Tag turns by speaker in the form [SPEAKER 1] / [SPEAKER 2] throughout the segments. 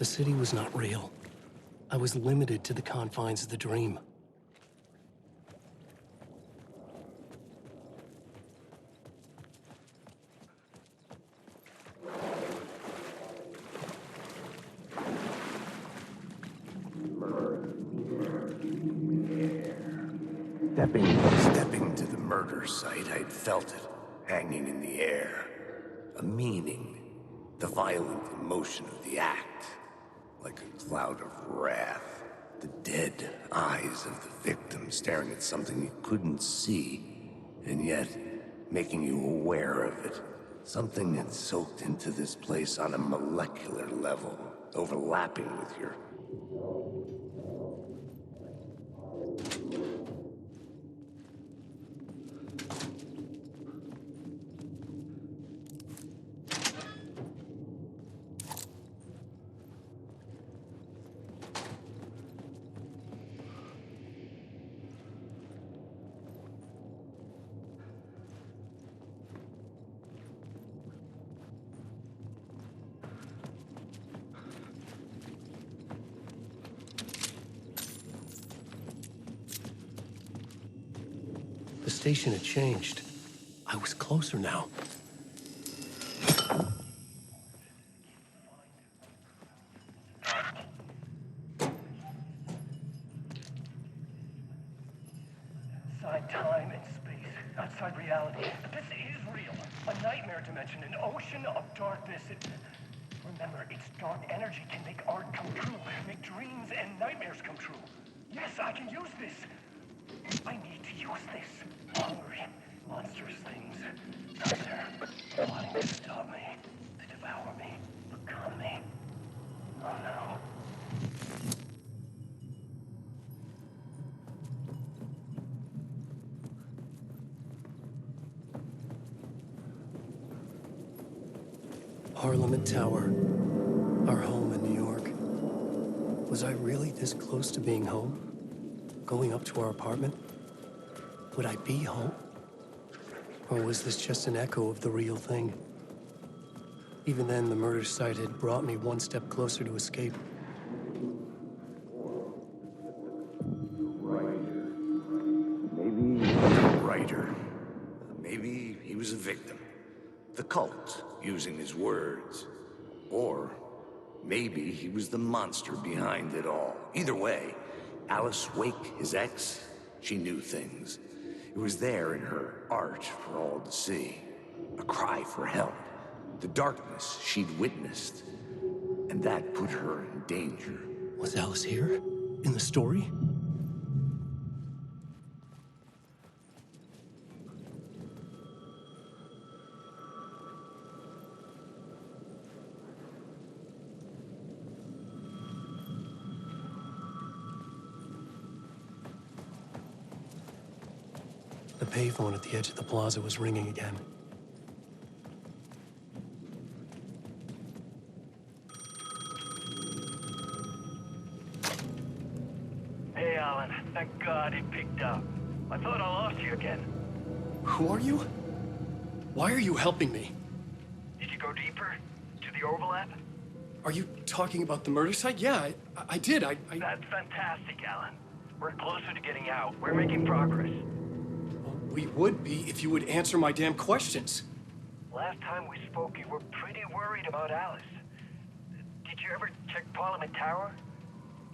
[SPEAKER 1] The city was not real. I was limited to the confines of the dream.
[SPEAKER 2] Stepping to the murder site, I'd felt it, hanging in the air. A meaning. The violent emotion of the act. Like a cloud of wrath. The dead eyes of the victim staring at something you couldn't see, and yet making you aware of it. Something that soaked into this place on a molecular level, overlapping with your...
[SPEAKER 1] The station had changed. I was closer now.
[SPEAKER 3] Outside time and space, outside reality. This is real. A nightmare dimension, an ocean of darkness. Remember, its dark energy can make art come true, make dreams and nightmares come true. Yes, I can use this. I need to use this. Hungry, monstrous things. Out there, wanting to stop me, to devour me, become me. Oh no.
[SPEAKER 1] Parliament Tower. Our home in New York. Was I really this close to being home? Going up to our apartment? Would I be home? Or was this just an echo of the real thing? Even then, the murder site had brought me one step closer to escape.
[SPEAKER 2] Maybe he was a writer. Maybe he was a victim. The cult, using his words. Or maybe he was the monster behind it all. Either way, Alice Wake, his ex, she knew things. It was there in her art for all to see. A cry for help. The darkness she'd witnessed. And that put her in danger.
[SPEAKER 1] Was Alice here? In the story? The payphone at the edge of the plaza was ringing again.
[SPEAKER 3] Hey, Alan. Thank God it picked up. I thought I lost you again.
[SPEAKER 1] Who are you? Why are you helping me?
[SPEAKER 3] Did you go deeper? To the overlap?
[SPEAKER 1] Are you talking about the murder site? Yeah, I did.
[SPEAKER 3] That's fantastic, Alan. We're closer to getting out. We're making progress.
[SPEAKER 1] Well, we would be if you would answer my damn questions.
[SPEAKER 3] Last time we spoke, you were pretty worried about Alice. Did you ever check Parliament Tower?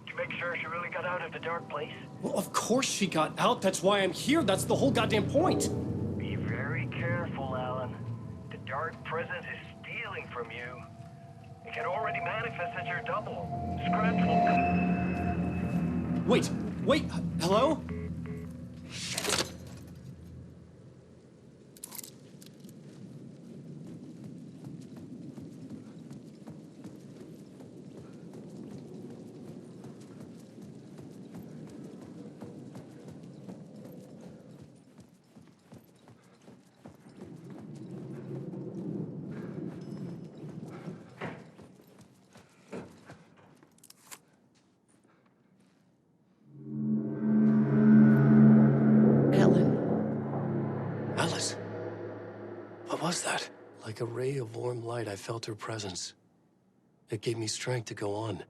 [SPEAKER 3] To make sure she really got out of the dark place?
[SPEAKER 1] Well, of course she got out. That's why I'm here. That's the whole goddamn point.
[SPEAKER 3] Be very careful, Alan. The dark presence is stealing from you. It can already manifest as your double. Scraps will come.
[SPEAKER 1] Wait, hello? Alice. What was that? Like a ray of warm light, I felt her presence. It gave me strength to go on.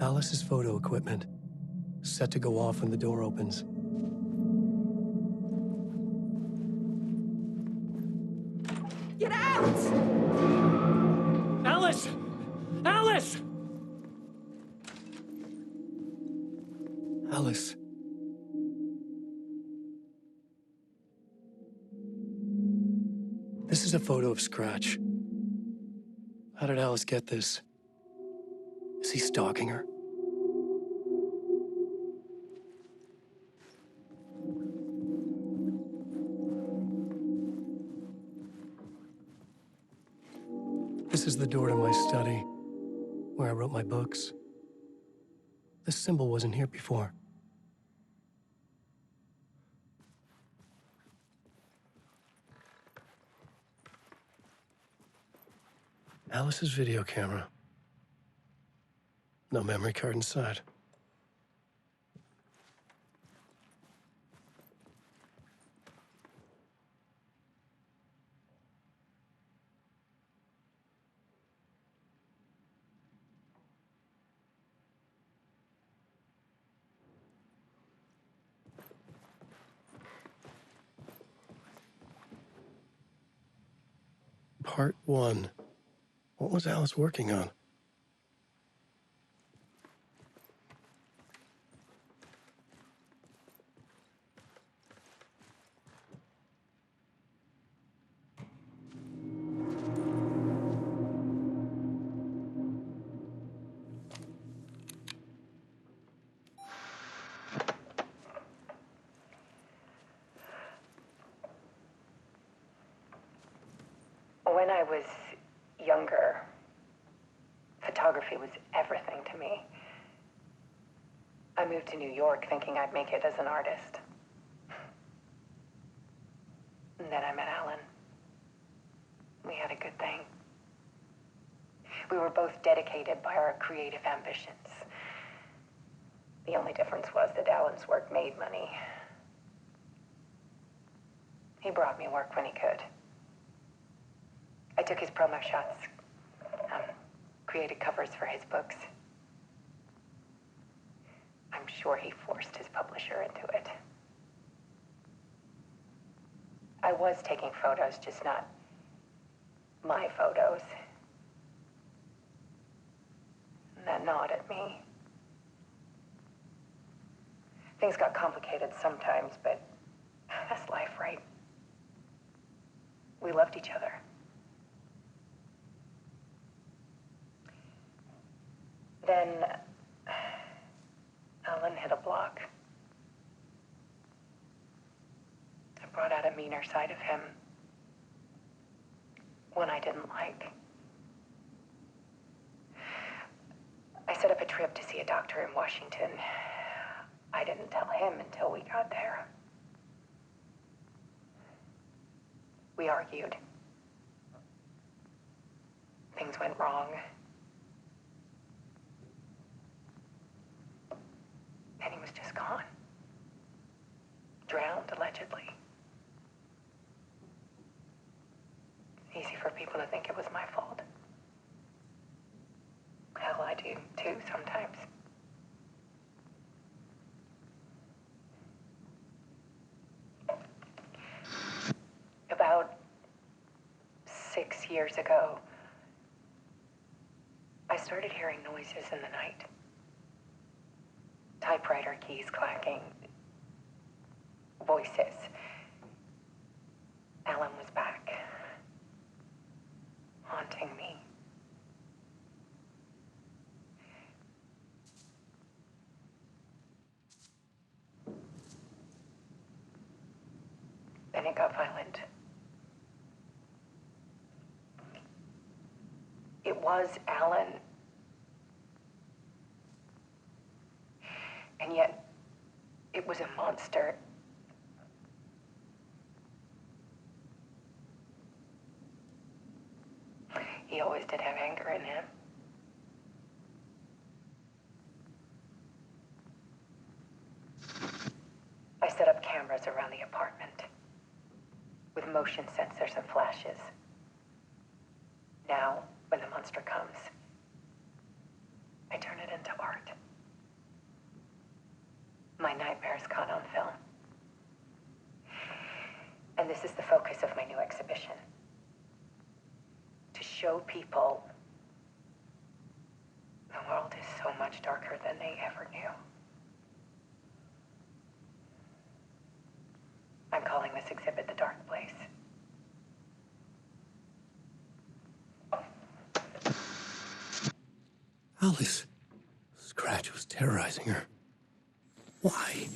[SPEAKER 1] Alice's photo equipment, set to go off when the door opens.
[SPEAKER 4] Get out!
[SPEAKER 1] Alice! Alice! Alice. This is a photo of Scratch. How did Alice get this? Is he stalking her? This is the door to my study, where I wrote my books. This symbol wasn't here before. Alice's video camera. No memory card inside. Part 1. What was Alice working on?
[SPEAKER 5] When I was younger, photography was everything to me. I moved to New York thinking I'd make it as an artist. And then I met Alan. We had a good thing. We were both dedicated by our creative ambitions. The only difference was that Alan's work made money. He brought me work when he could. I took his promo shots, created covers for his books. I'm sure he forced his publisher into it. I was taking photos, just not my photos. And that gnawed at me. Things got complicated sometimes, but that's life, right? We loved each other. Then Alan hit a block. It brought out a meaner side of him. One I didn't like. I set up a trip to see a doctor in Washington. I didn't tell him until we got there. We argued. Things went wrong. And he was just gone. Drowned, allegedly. Easy for people to think it was my fault. Hell, I do too sometimes. About 6 years ago, I started hearing noises in the night. Typewriter keys clacking. Voices. Alan was back. Haunting me. Then it got violent. It was was Alan. And yet, it was a monster. He always did have anger in him. I set up cameras around the apartment with motion sensors and flashes. Now, when the monster comes, I turn it into art. My nightmares caught on film. And this is the focus of my new exhibition. To show people the world is so much darker than they ever knew. I'm calling this exhibit The Dark Place.
[SPEAKER 1] Alice. Scratch was terrorizing her. Why?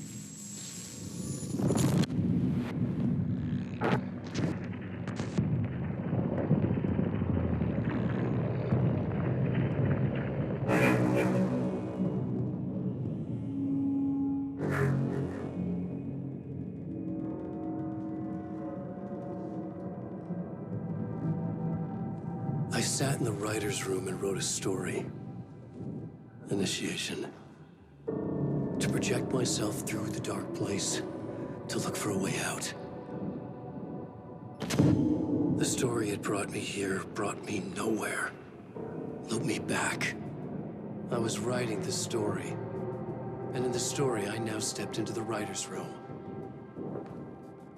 [SPEAKER 1] I sat in the writer's room and wrote a story. Initiation. To project myself through the dark place, to look for a way out. The story had brought me here, brought me nowhere. Looped me back. I was writing the story. And in the story, I now stepped into the writer's room.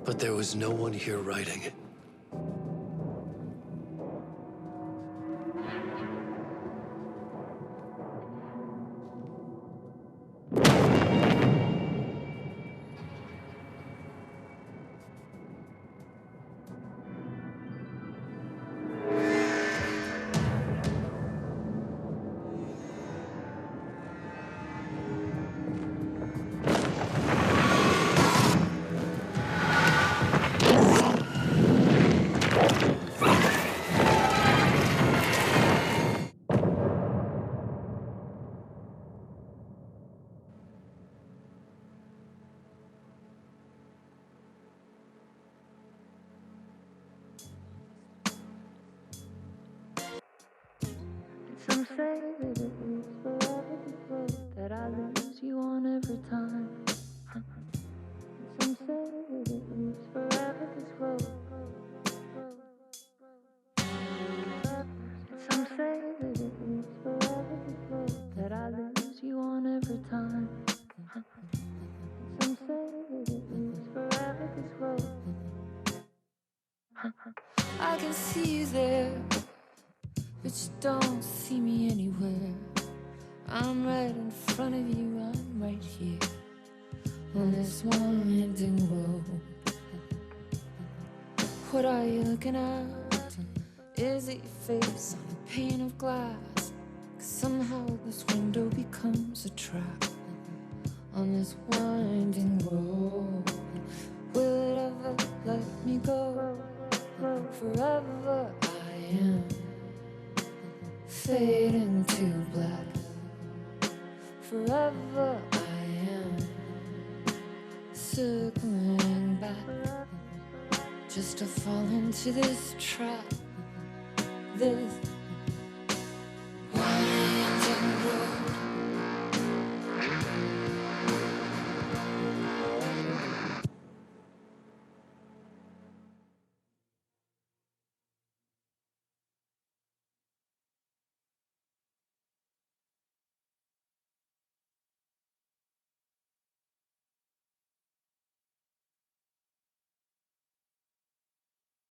[SPEAKER 1] But there was no one here writing it.
[SPEAKER 6] Some say that it was forever this road that I lose you on every time. Some say that it was forever this road. Some say that it was forever this road that I lose you on every time. Some say that it was forever this road. I can see you there, but you don't see me anywhere. I'm right in front of you, I'm right here on this winding road. What are you looking at? Is it your face on a pane of glass? 'Cause somehow this window becomes a trap on this winding road. Will it ever let me go? Forever I am fading to black. Forever I am circling back, just to fall into this trap, this